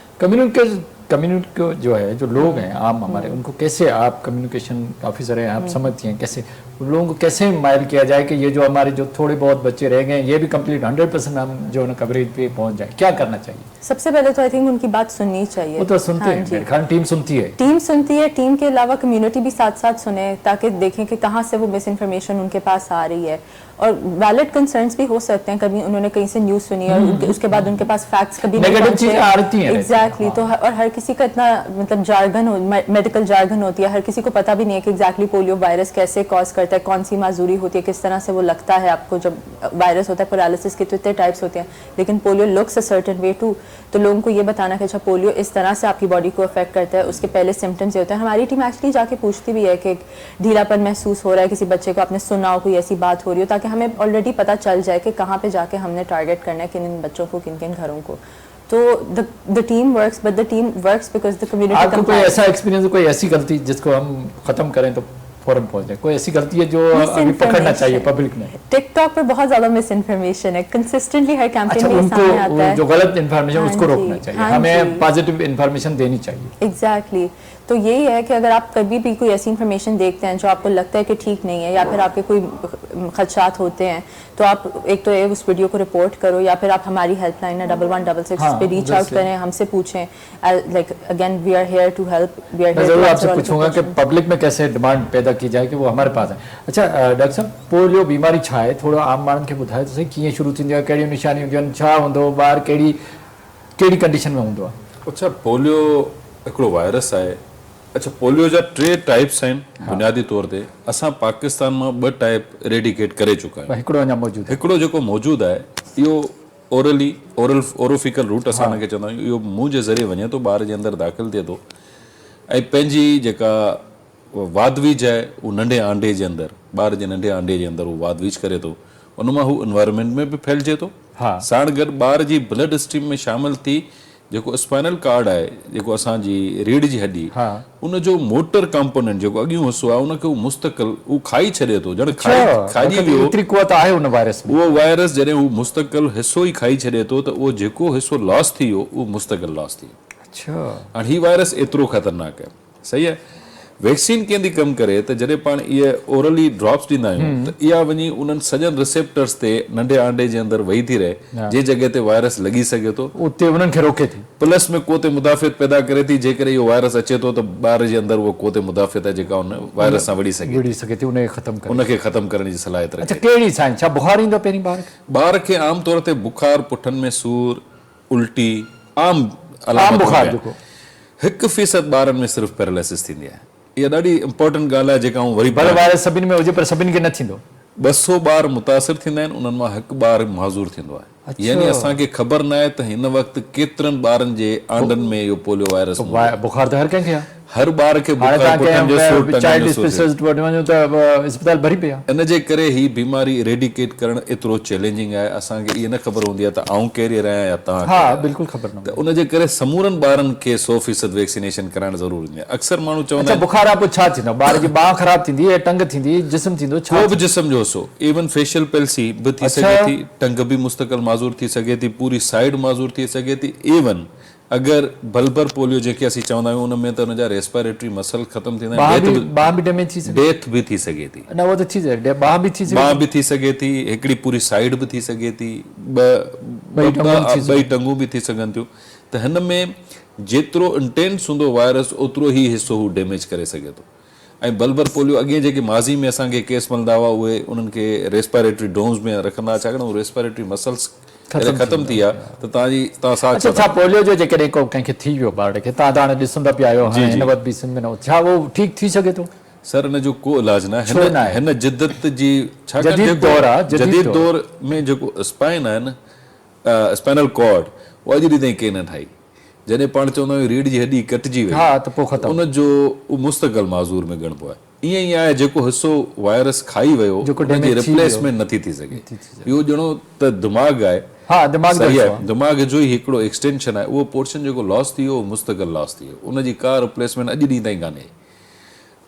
कम्युनिटी को जो है, जो लोग हैं आम हमारे, उनको कैसे आप कम्युनिकेशन ऑफिसर हैं, आप समझती हैं कैसे उन लोगों को कैसे माइल किया जाए कि ये जो हमारे जो थोड़े बहुत बच्चे रह गए ये भी कंप्लीट 100% हम जो है ना कवरेज पे पहुंच जाए, क्या करना चाहिए? सबसे पहले तो आई थिंक उनकी बात सुननी चाहिए। वो तो सुनते हैं, मेरे ख्याल टीम सुनती है। टीम सुनती है, टीम के अलावा कम्युनिटी भी साथ साथ सुने ताकि देखें कि कहाँ से वो मिस इन्फॉर्मेशन उनके पास आ रही है। और वैलिड कंसर्न्स भी हो सकते हैं, कभी उन्होंने कहीं से न्यूज़ सुनी और उसके बाद उनके पास फैक्ट्स कभी नेगेटिव चीजें आती हैं। एग्जैक्टली। तो और हर किसी का इतना मतलब जार्गन मेडिकल जार्गन होती है, हर किसी को पता भी नहीं है कि एग्जैक्टली पोलियो वायरस कैसे कॉज करता है, कौन सी माजूरी होती है, किस तरह से वो लगता है आपको जब वायरस होता है। पैरालिसिस के तो इतने टाइप्स होते हैं, लेकिन polio looks a certain way to. तो लोगों को ये बताना कि अच्छा पोलियो इस तरह से आपकी बॉडी को अफेक्ट करता है, उसके पहले सिम्टम्स ये होते हैं। हमारी टीम एक्चुअली जाके पूछती भी है कि ढीलापन महसूस हो रहा है किसी बच्चे को, आपने सुना हो कोई ऐसी बात हो रही हो, ताकि हमें ऑलरेडी पता चल जाए कि कहाँ पे जाके हमने टारगेट करना है, किन बच्चों को, किन किन घरों को। तो the team works, but the team works because the community. आपको कोई ऐसा एक्सपीरियंस, कोई ऐसी गलती जिसको हम खत्म करें तो फौरन पहुंच जाए, कोई ऐसी गलती है जो अभी पकड़ना चाहिए पब्लिक में? टिकटॉक पे बहुत ज्यादा मिस इन्फॉर्मेशन है, कंसिस्टेंटली हर कैंपेन में उनको सामने आता है। जो गलत इन्फॉर्मेशन हाँ उसको जी, रोकना चाहिए, हाँ हमें जी। पॉजिटिव इन्फॉर्मेशन देनी चाहिए। एग्जैक्टली। तो यही है कि अगर आप कभी भी कोई ऐसी इन्फॉर्मेशन देखते हैं जो आपको लगता है कि ठीक नहीं है, या फिर आपके कोई खदशात होते हैं, तो आप एक तो उस वीडियो को रिपोर्ट करो, या फिर आप हमारी हेल्पलाइन है 1166 पे रीच आउट करें, हमसे पूछें। Like again we are here to help, we are मैं जरूर आपसे पूछूंगा कि पब्लिक में कैसे डिमांड पैदा की जाए कि वो हमारे पास है। अच्छा डॉक्टर साहब, पोलियो बीमारी छा आहे, थोड़ा आम माण्हुनि खे ॿुधाए त सही कीअं शुरू थींदी आहे, कहिड़ियूं निशानियूं हूंदियूं आहिनि, छा हूंदो ॿार कहिड़ी कंडीशन में हूंदो आहे? अच्छा, पोलियो हिकिड़ो वायरस आहे। अच्छा, पोलियो जा 3 टाइप्स आहिनि बुनियादी तौर ते। असां पाकिस्तान मां 2 टाइप रेडिकेट करे चुका आहियूं। हिकिड़ो अञा मौजूदु आहे। हिकिड़ो जेको मौजूदु आहे इहो ओरोफिकल रूट असां हुनखे चवंदा आहियूं। इहो मुंहुं जे ज़रिए वञे थो, ॿार जे अंदरि दाख़िल थिए थो, ऐं पंहिंजी जेका वाधवीज आहे उहो नंढे आंडे जे अंदरि, ॿार जे नंढे आंडे जे अंदरि उहो वाधवीज करे थो, उन मां हू एनवायरमेंट में बि फैलिजे थो। साण गॾु ॿार जी ब्लड स्ट्रीम में शामिल थी जेको स्पाइनल कार्ड आहे, जेको असांजी रीढ़ जी हड्डी, उन जो मोटर कंपोनेंट जेको अॻियूं हिसो आहे उनखे उहो मुस्तक़िल उहो खाई छॾे थो, ॼण खाइजी वियो। एतिरी क़ुवत आहे उन वायरस में। उहो वायरस जॾहिं हू मुस्तक़िल हिसो ई खाई छॾे थो त उहो जेको हिसो लॉस थी वियो उहो मुस्तक़िल लॉस थी वियो। अच्छा, हाणे हीउ वायरस एतिरो ख़तरनाक आहे, सही आहे। वैक्सीन कंहिंदी कमु करे त जॾहिं पाण इहे ओरली ड्रॉप्स ॾींदा आहियूं त इहा वञी उन्हनि सॼनि रिसेप्टर्स ते नंढे आंडे जे अंदरि वेही थी रहे, जंहिं जॻह ते वायरस लॻी सघे थो उते उन्हनि खे रोके थी, प्लस में को ते मुदाफ़ित पैदा करे थी। जेकॾहिं इहो वायरस अचे थो त ॿार जे अंदरि उहो को ते मुदाफ़ित आहे जेका उन वायरस सां विढ़ी सघे थी, उनखे ख़तमु करण जी सलाहियत रखे। अच्छा, कहिड़ी साइन, छा बुखार ईंदो पहिरीं ॿार खे आम तौर ते बुखार, पुठनि में सूर, उल्टी, आम बुखार जेको 1% ॿारनि में सिर्फ़ु पैरालिसिस थींदी आहे। इहा ॾाढी इंपॉर्टेंट ॻाल्हि आहे जेका आऊं वरी वायरस सभिनी में हुजे पर सभिनी खे न थींदो। 200 ॿार मुतासिर थींदा आहिनि, उन्हनि मां 1 ॿार माज़ूर थींदो आहे। यानी असांखे ख़बर न आहे त हिन वक़्तु केतिरनि ॿारनि जे आंडनि में इहो पोलियो वायरस बुखार त हर कंहिंखे आहे, हर ॿार खे अस्पताल भरी पिया। इन जे करे ही बीमारी रेडिकेट करणु एतिरो चैलेंजिंग आहे। असांखे इहा न ख़बर हूंदी आहे त आऊं कैरियर आहियां या तव्हां, हा बिल्कुलु ख़बर न, त उन जे करे समूरनि ॿारनि खे 100% वैक्सीनेशन कराइणु ज़रूरी हूंदी आहे। अक्सर माण्हू चवंदा आहिनि बुखार आहे पोइ छा थींदो, ॿार जी बांह ख़राब थींदी या टंग थींदी, जिस्म थींदो, को बि जिस्म जो हिसो, इवन फेशियल पेल्सी बि थी सघे थी, टंग बि मुस्तक़िल माज़ूर थी सघे थी, पूरी साइड माज़ूर थी सघे थी। इवन अगर बल्बर पोलियो जंहिंखे असीं चवंदा आहियूं उन में त हुनजा रेस्पिरेटरी मसल ख़तम थींदा आहिनि, डेथ बि थी सघे थी, बांह बि थी सघे थी, हिकिड़ी पूरी साइड बि थी सघे थी, ॿई टंगूं बि थी सघनि थियूं। त हिन में जेतिरो इंटेंस हूंदो वायरस ओतिरो ई हिसो हू डैमेज करे सघे थो। ऐं बल्बर पोलियो अॻे जेके माज़ी में असांखे केस मिलंदा हुआ उहे उन्हनि खे रेस्पिरेटरी डोम्स में रखंदा, छाकाणि उहे रेस्पिरेटरी मसल्स ख़तमु थी विया त तव्हां साह अच्छा छा पोलियो जो जेकॾहिं को कंहिंखे थी वियो ॿार खे, तव्हां त हाणे ॾिसंदा पिया आहियो हाणे हिन वक़्तु बि सिंध में न, छा उहो ठीकु थी सघे थो? सर हिन जो को इलाज न छो न आहे? हिन जिद्दत जी जदीद दौर आहे, जदीद दौर में जेको स्पाइन आहे न, स्पाइनल कॉर्ड, उहा अॼु ॾींहुं ताईं कंहिं न ठाही। जॾहिं पाण चवंदा आहियूं रीढ़ जी हॾी कटिजी वई, हा त पोइ ख़तमु, उनजो मुस्तक़िल माज़ूर में ॻणिबो आहे। ईअं ई आहे जेको हिसो वायरस खाई वियो उनजी रिप्लेसमेंट नथी थी सघे। ॿियो ॼणो त दिमाग़ आहे, हा दिमाग़ सही आहे, दिमाग़ जो ई हिकिड़ो एक्सटेंशन आहे, उहो पोर्शन जेको लॉस थी वियो उहो मुस्तक़िल लॉस थी वियो, उनजी का रिप्लेसमेंट अॼु ॾींहुं ताईं कान्हे।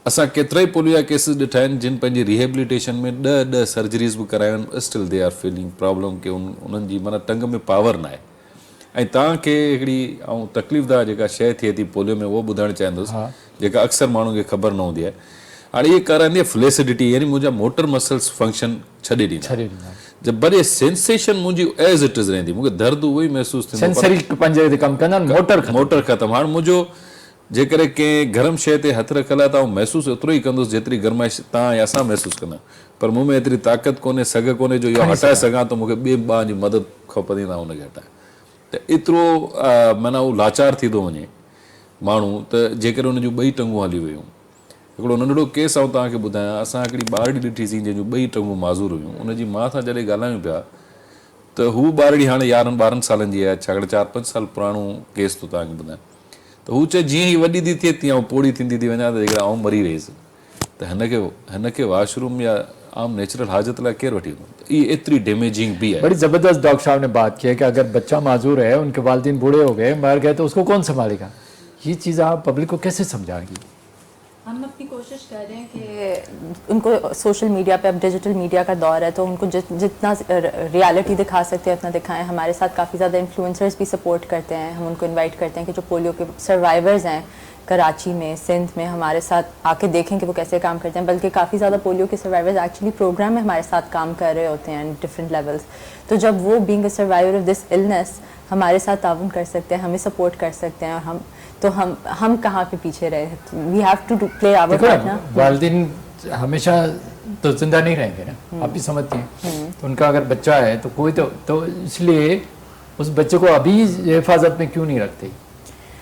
असां केतिरा ई पोलियो जा केसिस ॾिठा आहिनि जिन पंहिंजी रिहेबिलिटेशन में 10 सर्जरीज़ बि करायूं आहिनि, still they are feeling problem की उन्हनि जी माना टंग में पावर न आहे। ऐं तव्हांखे हिकिड़ी ऐं तकलीफ़दार जेका शइ थिए थी पोलियो में उहो ॿुधाइणु चाहींदुसि, जेका अक्सर माण्हुनि खे ख़बर न हूंदी आहे। हाणे इहे कराईंदी आहे फ्लेसिडिटी, यानी मुंहिंजा मोटर मसल्स फंक्शन छॾे ॾींदा, जब भले सेंसेशन मुंहिंजी एज़ इट इज़ रहंदी, मूंखे दर्द उहो ई महसूसु थींदो, सेंसरी पंजे ते कमु कंदा आहिनि, मोटर ख़तमु। हाणे मुंहिंजो जेकॾहिं कंहिं गरम शइ ते हथु रखियलु आहे त आउं महसूसु एतिरो ई कंदुसि जेतिरी गरमाइश तव्हां या असां महसूसु कंदा, पर मूं में एतिरी ताक़त कोन्हे, सघ कोन्हे जो इहो हटाए सघां त मूंखे ॿिए ॿारनि जी मदद खपंदी आहे हुनखे हटाए। त एतिरो माना उहो लाचार थी थो वञे माण्हू, त जेकॾहिं हुन जूं ॿई टंगूं हली वियूं। हिकिड़ो नंढड़ो केस आउं तव्हांखे ॿुधायां, असां हिकिड़ी ॿारड़ी ॾिठीसीं जंहिंजूं ॿई टंगूं माज़ूर हुयूं, उनजी माउ सां जॾहिं ॻाल्हायूं पिया त हू ॿारड़ी हाणे 11-12 सालनि जी आहे, छाकाणि 4-5 साल पुराणो केस थो तव्हांखे ॿुधायां, त हू चए जीअं ई वॾी थी थिए तीअं पोड़ी थींदी थी वञा, त जेकॾहिं आउं मरी रहियसि त हिनखे वॉशरूम या आम नेचुरल हाजत लाइ केरु वठी वेंदो? ये एतरी डैमेजिंग भी है। बड़ी ज़बरदस्त डॉक्टर साहब ने बात की है कि अगर बच्चा माजूर है, उनके वालिदैन बूढ़े हो गए, मर गए, तो उसको कौन संभालेगा? ये चीज़ आप पब्लिक को कैसे समझाएंगी? हम अपनी कोशिश कर रहे हैं कि उनको सोशल मीडिया पे, अब डिजिटल मीडिया का दौर है, तो उनको जितना रियलिटी दिखा सकते हैं उतना दिखाएं। हमारे साथ काफ़ी ज़्यादा इन्फ्लुएंसर्स भी सपोर्ट करते हैं, हम उनको इनवाइट करते हैं कि जो पोलियो के सर्वाइवर्स हैं कराची में, सिंध में, हमारे साथ आके देखें कि वो कैसे काम करते हैं। बल्कि काफ़ी ज़्यादा पोलियो के सर्वाइवर्स एक्चुअली प्रोग्राम में हमारे साथ काम कर रहे होते हैं डिफरेंट लेवल्स। तो जब वो being a survivor of this illness हमारे साथ ताउन कर सकते हैं, हमें सपोर्ट कर सकते हैं, और हम कहाँ पे पीछे रहे? We have to play our part ना। वालिदैन हमेशा तो जिंदा नहीं रहेंगे ना, आप भी समझती हैं। तो उनका अगर बच्चा है तो कोई तो इसलिए उस बच्चे को अभी हिफाजत में क्यों नहीं रखते,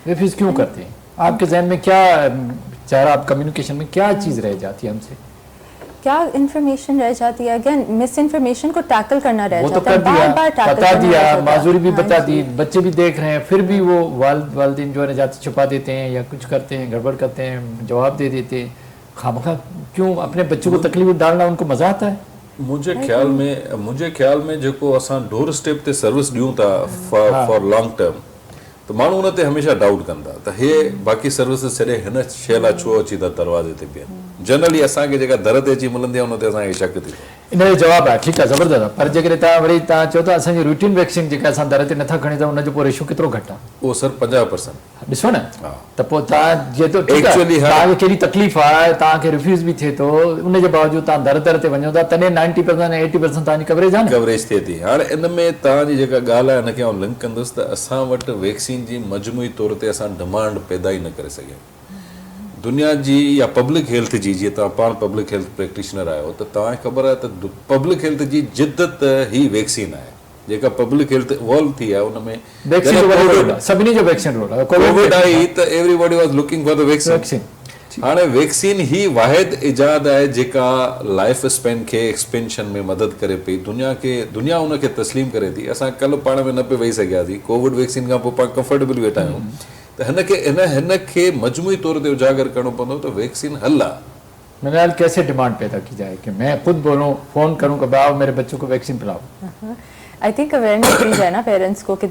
रिफ्यूज़ क्यों करते हैं? आपके जहन में क्या चाह, आप कम्युनिकेशन में क्या चीज़ रह जाती है हमसे, क्या इन्फॉर्मेशन रह जाती है? अगेन मिस इन्फॉर्मेशन को टैकल करना रह जाता है, बार-बार बता दिया, माजूरी भी बता दी, बच्चे भी देख रहे हैं, फिर भी वो वालिदैन जो है जाते छुपा देते हैं या कुछ करते हैं, गड़बड़ करते हैं, जवाब दे देते हैं। खामखा क्यों अपने बच्चों को तकलीफ डालना उनको मज़ा आता है? मुंहिंजे ख्याल में जेको असां डोर स्टेप ते सर्विस ॾियूं था फॉर लॉन्ग टर्म, त माण्हू उन ते हमेशह डाउट कंदा त हे बाक़ी सर्विसिस छॾे हिन शइ लाइ छो अची था दरवाज़े ते बीहनि। जनरली असांखे जेका दर ते अची मिलंदी आहे उन ते असांखे शक थी थिए। इन जो जवाबु आहे, ठीकु आहे, ज़बरदस्त आहे, पर जेकॾहिं तव्हां वरी तव्हां चओ था असांजी रूटीन वैक्सीन जेका असां दर ते नथा खणी था उनजो पोइ रेशो केतिरो घटि आहे? उहो सर 50%। ॾिसो न, त पोइ तव्हां जे तो तव्हांखे कहिड़ी तकलीफ़ आहे, तव्हांखे रिफ्यूज़ बि थिए थो, उनजे बावजूद तव्हां दर ते वञो था, तॾहिं 90% ऐं 80% तव्हांजी कवरेज आहे, कवरेज थिए थी। हाणे इन में तव्हांजी जेका ॻाल्हि आहे हिनखे आउं लिंक कंदुसि त असां वटि वैक्सीन जी मजमूई तौर ते असां डिमांड पैदा ई न करे सघिया। दुनिया जी या पब्लिक हेल्थ जी, जीअं तव्हां पाण पब्लिक हेल्थ प्रैक्टिशनर आहियो त तव्हांखे ख़बर आहे त पब्लिक हेल्थ जी जिद्दत ही वैक्सीन आहे, जेका पब्लिक हेल्थ इवॉल्व थी आहे उन में सभिनी जो वैक्सीन रोल आहे। कोविड आई त everybody was looking for the vaccine. हाणे वैक्सीन ही वाहिद इजाद आहे जेका लाइफ स्पेन खे एक्सपेंशन में मदद करे पई, दुनिया उनखे तस्लीम करे थी। असां कल्ह पाण में न पे वेही सघियासीं, कोविड वैक्सीन खां पोइ पाण कंफर्टेबल वेठा आहियूं, त हिनखे मजमूई तौर ते उजागर करणो पवंदो त वैक्सीन हल आहे। मैंने कैसे डिमांड पैदा की जाए कि मैं खुद बोलूं, फोन करूं कि आओ मेरे बच्चों को वैक्सीन पिलाओ? आई थिंक अवेयरनेस दी जाए ना पेरेंट्स को कि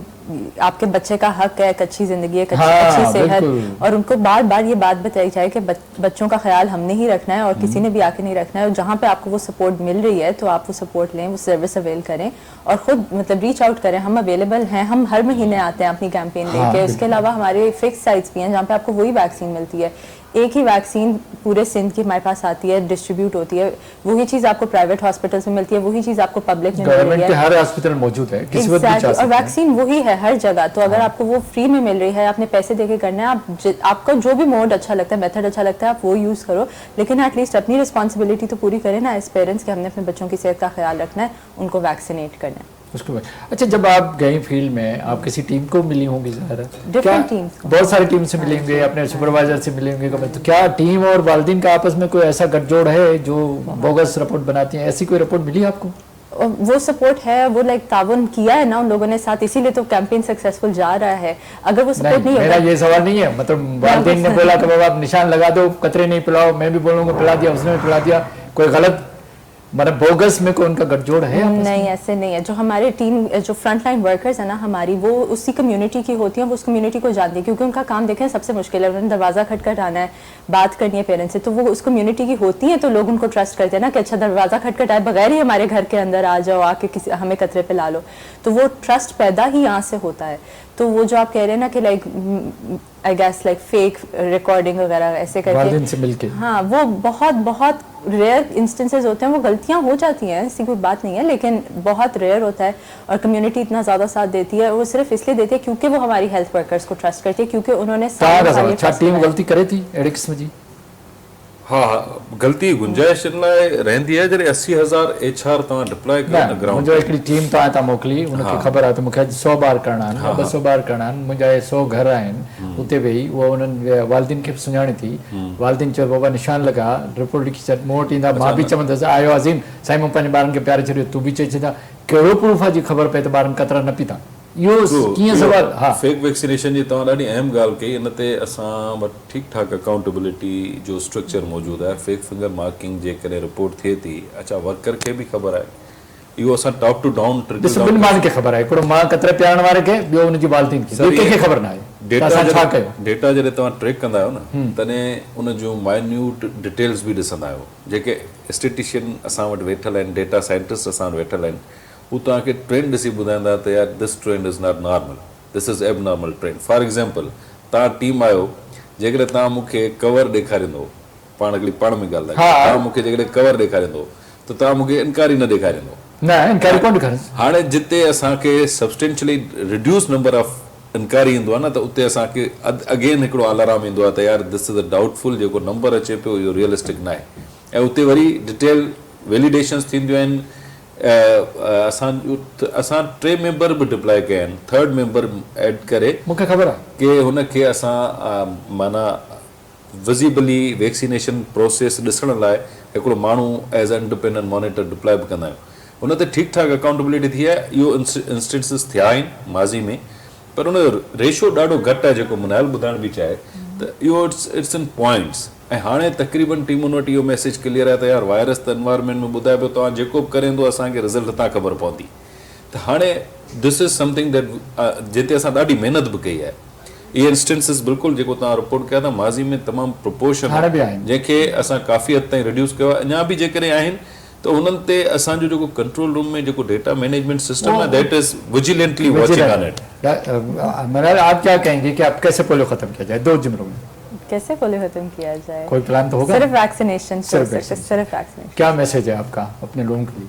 आपके बच्चे का हक है एक अच्छी जिंदगी, एक अच्छी सेहत, और उनको बार बार ये बात बताई जाए कि बच्चों का ख्याल हमने ही रखना है और किसी ने भी आके नहीं रखना है, और जहाँ पे आपको वो सपोर्ट मिल रही है तो आप वो सपोर्ट लें, वो सर्विस अवेल करें और खुद मतलब रीच आउट करें। हम अवेलेबल हैं, हम हर महीने आते हैं अपनी कैंपेन लेके। उसके अलावा हमारे फिक्स साइट्स भी हैं जहाँ पे आपको वही वैक्सीन मिलती है। एक ही वैक्सीन पूरे सिंध की हमारे पास आती है, डिस्ट्रीब्यूट होती है, वही चीज़ आपको प्राइवेट हॉस्पिटल्स में मिलती है, वही चीज़ आपको पब्लिक में मिल रही गवर्नमेंट के है। हर हॉस्पिटल मौजूद है, किसी वक्त भी जा Exactly, और सकते हैं। वैक्सीन वही है हर जगह, तो अगर आपको वो फ्री में मिल रही है, आपने पैसे देके करना है, आपका जो भी मोड अच्छा लगता है, मेथड अच्छा लगता है, आप वो यूज़ करो, लेकिन एटलीस्ट अपनी रिस्पॉन्सिबिलिटी तो पूरी करें ना एज पेरेंट्स, कि हमने अपने बच्चों की सेहत का ख्याल रखना है, उनको वैक्सीनेट करना है। उसके बाद अच्छा, जब आप गई फील्ड में आप किसी टीम को मिली होंगी ज़ाहिर है, Different teams को। बहुत सारी टीम से मिले होंगे, अपने सुपरवाइजर से मिले होंगे, तो क्या टीम और वालिदैन का आपस में कोई ऐसा गठजोड़ है जो बोगस रिपोर्ट बनाती है, ऐसी कोई रिपोर्ट मिली आपको? और वो सपोर्ट है, वो लाइक ताउन किया है ना उन लोगों ने साथ, इसीलिए तो कैंपेन सक्सेसफुल जा रहा है। अगर वो सपोर्ट नहीं मेरा होगा, ये सवाल नहीं है, मतलब वालिदैन ने बोला कि बाबा आप निशान लगा दो, कतरे नहीं पिलाओ, मैं भी बोलूँगा पिला दिया, उसने भी पिला दिया, कोई गलत मतलब बोगस में कोई उनका गठजोड़ है आपस में? नहीं ऐसे नहीं है। जो हमारे टीम, जो फ्रंट लाइन वर्कर्स है ना हमारी, वो उसी कम्युनिटी की होती हैं, वो उस कम्युनिटी को जानती है, क्योंकि उनका काम देखें सबसे मुश्किल है, उन्होंने दरवाज़ा खटखट आना है, बात करनी है पेरेंट्स से, तो वो उस कम्युनिटी की होती हैं, तो लोग उनको ट्रस्ट करते हैं ना कि अच्छा दरवाज़ा खटखट आए बगैर ही हमारे घर के अंदर आ जाओ, आके किसी हमें कतरे पे ला लो, तो वो ट्रस्ट पैदा ही यहाँ से होता है। तो वो जो आप कह रहे हैं ना कि like I guess like fake recording वगैरह ऐसे वालिदैन करके, से मिलके, हाँ वो बहुत बहुत रेयर इंस्टेंसेस होते हैं, वो गलतियां हो जाती हैं, ऐसी कोई बात नहीं है, लेकिन बहुत रेयर होता है। और कम्युनिटी इतना ज़्यादा साथ देती है, वो सिर्फ इसलिए देती है क्योंकि वो हमारी हेल्थ वर्कर्स को ट्रस्ट करती है, क्योंकि उन्होंने अच्छा टीम गलती करे थी अहिड़े क़िस्म जी? हाँ, गलती गुंजाइश इन लाइ रहंदी आहे जॾहिं 80,000 HR तव्हां डिप्लॉय कयो न ग्राउंड, मुंहिंजो हिकिड़ी टीम तव्हां हितां मोकिली, उनखे ख़बर आहे त मूंखे अॼु 100 ॿार करणा आहिनि, 200 ॿार करणा आहिनि, मुंहिंजा 100 घर आहिनि, उते वेही उहा उन्हनि वालिदैन खे बि सुञाणे थी, वालिदैन चयो बाबा निशान लॻा, रिपोर्ट लिखी छॾ, मूं वटि ईंदा, मां बि चवंदुसि आयो अज़ीम साईं मूं पंहिंजे ॿारनि खे प्यारे छॾियो, तूं बि चई छॾा, कहिड़ो प्रूफ आहे जी ख़बर पए त ॿारनि कतरा न पीता, इहो कीअं सवाल? हा, फेक वैक्सीनेशन जी तव्हां ॾाढी अहम ॻाल्हि कई, इन ते असां वटि ठीकु ठाक अकाउंटेबिलिटी जो स्ट्रक्चर मौजूदु आहे। फेक फिंगर मार्किंग जे कॾहिं रिपोर्ट थिए थी, अच्छा वर्कर खे बि ख़बर आहे, इहो असां टॉप टू डाउन ॾिसो ॿिनि माण्हुनि खे ख़बर आहे, हिकिड़ो मां कतरे पियारण वारे खे, ॿियो हुनजी वालिदैन खे, ॿिए कंहिंखे ख़बर न आहे, त असां छा कयो? डेटा जॾहिं तव्हां ट्रैक कंदा आहियो न, तॾहिं उन जूं माइन्यूट डिटेल्स बि ॾिसंदा आहियो, जेके स्टेटिशियन असां वटि वेठल आहिनि, डेटा साइंटिस्ट असां वटि वेठल आहिनि, हू तव्हांखे ट्रेंड ॾिसी ॿुधाईंदा त यार this trend is not normal, this is एब नॉर्मल ट्रेंड। फॉर एग्ज़ाम्पल तव्हां टीम आहियो, जेकॾहिं तव्हां मूंखे कवर ॾेखारींदो, पाण हिकिड़ी पाण में ॻाल्हि आहे, तव्हां मूंखे जेकॾहिं कवर ॾेखारींदो त तव्हां मूंखे इनकारी न ॾेखारींदो, न इनकारी कोन ॾेखारींदो। हाणे जिते असांखे सब्सटेंशियली रिड्यूस नंबर ऑफ इनकारी ईंदो आहे न, त उते असांखे अगेन हिकिड़ो अलार्म ईंदो आहे त यार दिस इज़ अ डाउटफुल, जेको नंबर अचे पियो इहो रियलिस्टिक न आहे, ऐं उते वरी डिटेल वैलिडेशन्स थींदियूं आहिनि। असां 3 मेंबर बि डिप्लॉय कया आहिनि, 3rd मेंबर एड करे, मूंखे ख़बर आहे कि हुनखे असां माना विज़िबली वैक्सीनेशन प्रोसेस ॾिसण लाइ हिकिड़ो माण्हू as a independent monitor deploy बि कंदा आहियूं, हुन ते ठीकु ठाक अकाउंटेबिलिटी थी आहे। इहो इंस्टेंसिस थिया आहिनि माज़ी में, पर हुन जो रेशो ॾाढो घटि आहे, जेको मुनाइल ॿुधाइण बि चाहे त इहो इट्स इन पॉइंट्स। ऐं हाणे तक़रीबन टीमुनि वटि इहो मैसेज क्लियर आहे त यार वायरस त एनवायरमेंट में ॿुधाए पियो, तव्हां जेको बि करेंदो असांखे रिज़ल्ट हितां ख़बर पवंदी। त हाणे दिस इज़ समथिंग दैट जिते असां ॾाढी महिनत बि कई आहे। इहे इंस्टेंसिस बिल्कुलु जेको तव्हां रिपोर्ट कया था माज़ी में तमामु प्रोपोर्शन हाणे बि आहिनि, जंहिंखे असां काफ़ी हद ताईं रिड्यूस कयो आहे, अञा बि जेकॾहिं आहिनि त उन्हनि ते असांजो जेको कंट्रोल रूम में जेको डेटा मैनेजमेंट सिस्टम है that is vigilantly watching on it. मनाल आप क्या कहेंगे कि आप कैसे पोलियो खत्म किया जाए 2 जुमलों में? कैसे पोलियो खत्म किया जाए? कोई प्लान तो होगा? सिर्फ वैक्सीनेशन, सिर्फ वैक्सीनेशन। क्या मैसेज है आपका अपने लोगों के लिए?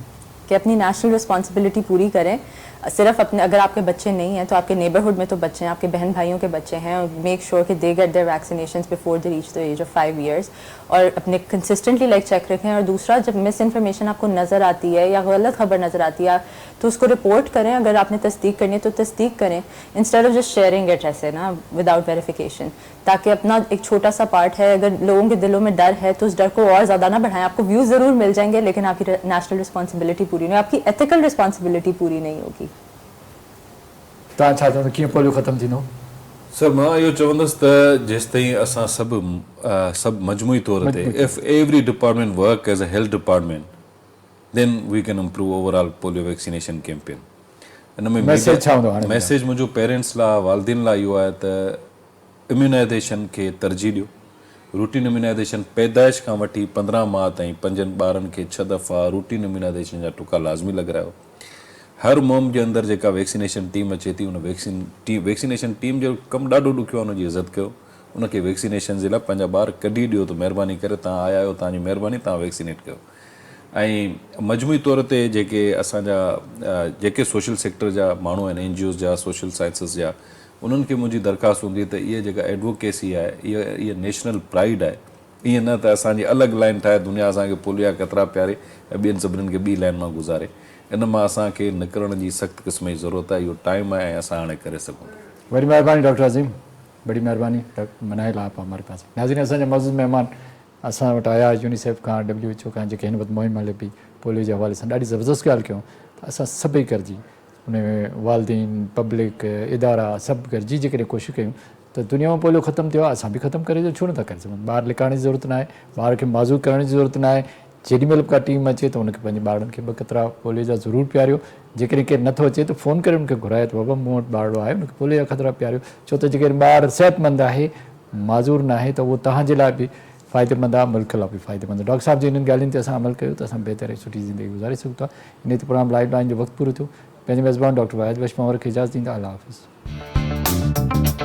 कि अपनी नेशनल रिस्पॉन्सिबिलिटी पूरी करें, सिर्फ अपने, अगर आपके बच्चे नहीं हैं तो आपके नेबरहुड में तो बच्चे हैं, आपके बहन भाइयों के बच्चे हैं, मेक श्योर कि they get their vaccinations before they reach the age of 5 years, और अपने कंसिस्टेंटली लाइक चेक रखें। और दूसरा, जब मिस इन्फॉर्मेशन आपको नज़र आती है या गलत खबर नज़र आती है तो उसको रिपोर्ट करें, अगर आपने तस्दीक करनी है तो तस्दीक करें, instead of just sharing it ऐसे ना विदाउट वेरिफिकेशन, ताकि अपना एक छोटा सा पार्ट है, अगर लोगों के दिलों में डर है तो उस डर को और ज़्यादा ना बढ़ाएं। आपको व्यूज़ ज़रूर मिल जाएंगे लेकिन आपकी नेशनल रिस्पॉन्सिबिलिटी पूरी नहीं, आपकी एथिकल रिस्पॉन्सिबिलिटी पूरी नहीं होगी। तव्हां छा चवंदो कीअं पोलियो ख़त्म थींदो? सर मां इहो चवंदुसि त जेसि ताईं असां सभु मजमूई तौर ते if every department work as a health department then we can improve overall polio vaccination campaign. इन में मैसेज छा हूंदो हाणे? मैसेज मुंहिंजो पेरेंट्स लाइ, वालिदैन लाइ इहो आहे त इम्यूनाइज़ेशन खे तरजीह ॾियो। रूटीन इम्यूनाइज़ेशन पैदाइश खां वठी 15 माह ताईं 5 ॿारनि खे 6 दफ़ा रूटीन इम्यूनाइज़ेशन जा टुका लाज़मी लॻारायो। हर मुहिम जे अंदरि जेका वैक्सीनेशन टीम अचे थी उन वैक्सीनेशन टीम जो कमु ॾाढो ॾुखियो आहे, हुनजी इज़त कयो। उनखे वैक्सीनेशन जे लाइ पंहिंजा ॿार कढी ॾियो त महिरबानी करे तव्हां आया आहियो, तव्हांजी महिरबानी, तव्हां वैक्सीनेट कयो। ऐं मजमूई तौर ते जेके असांजा जेके सोशल सेक्टर जा माण्हू आहिनि, NGOs जा, सोशल साइंसिस जा, उन्हनि खे मुंहिंजी दरख़्वास्त हूंदी त इहा जेका एडवोकेसी आहे इहा नेशनल प्राइड आहे। ईअं न त असांजी अलॻि लाइन ठाहे दुनिया असांखे पोलियो जा ख़तरा पियारे ऐं ॿियनि सभिनीनि खे ॿी लाइन मां गुज़ारे। इन मां असांखे निकिरण जी सख़्तु क़िस्म जी ज़रूरत आहे। इहो टाइम आहे ऐं असां हाणे करे सघूं था। वरी महिरबानी डॉक्टर अज़ीम, बड़ी महिरबानी मनाइल आप हमारे पास। नाज़रीन, असांजा मौजूद महिमान असां वटि आया यूनिसेफ खां, WHO खां, जेके हिन वक़्तु मुहिम हले पई पोलियो जे हवाले सां। ॾाढी ज़बरदस्त ॻाल्हि कयूं त असां सभई गॾिजी उन में वालदीन, पब्लिक, इदारा सभु गॾिजी जेकॾहिं कोशिशि कयूं त दुनिया में पोलियो ख़तमु थियो आहे, असां बि ख़तमु करे छो नथा करे सघूं। ॿार लिकाइण जी ज़रूरत न आहे, ॿार खे माज़ूर करण जी ज़रूरत न आहे। जेॾी महिल बि का टीम अचे त हुनखे पंहिंजे ॿारनि खे 2 क़तरा पोलियो जा ज़रूरु पियारियो। जेकॾहिं केरु नथो अचे त फ़ोन करे हुनखे घुराए त बाबा मूं वटि ॿारड़ो आहे, हुनखे पोलियो जा ख़तरा पियारियो। छो त जेकॾहिं ॿारु सिहतमंद आहे, माज़ूर न आहे, त उहो तव्हांजे लाइ बि फ़ाइदेमंद आहे, मुल्क लाइ बि फ़ाइदेमंद आहे। डॉक्टर साहिब जी इन्हनि ॻाल्हियुनि ते असां अमल कयो त असां बहितर ऐं सुठी ज़िंदगी गुज़ारे सघूं था। इन ते प्रोग्राम लाइफ लाइन जो वक़्तु पूरो थियो। पंहिंजे मेज़बान डॉक्टर वाहिद बशमोर खे इजाज़त ॾींदा। अल्लाह हाफ़िज़।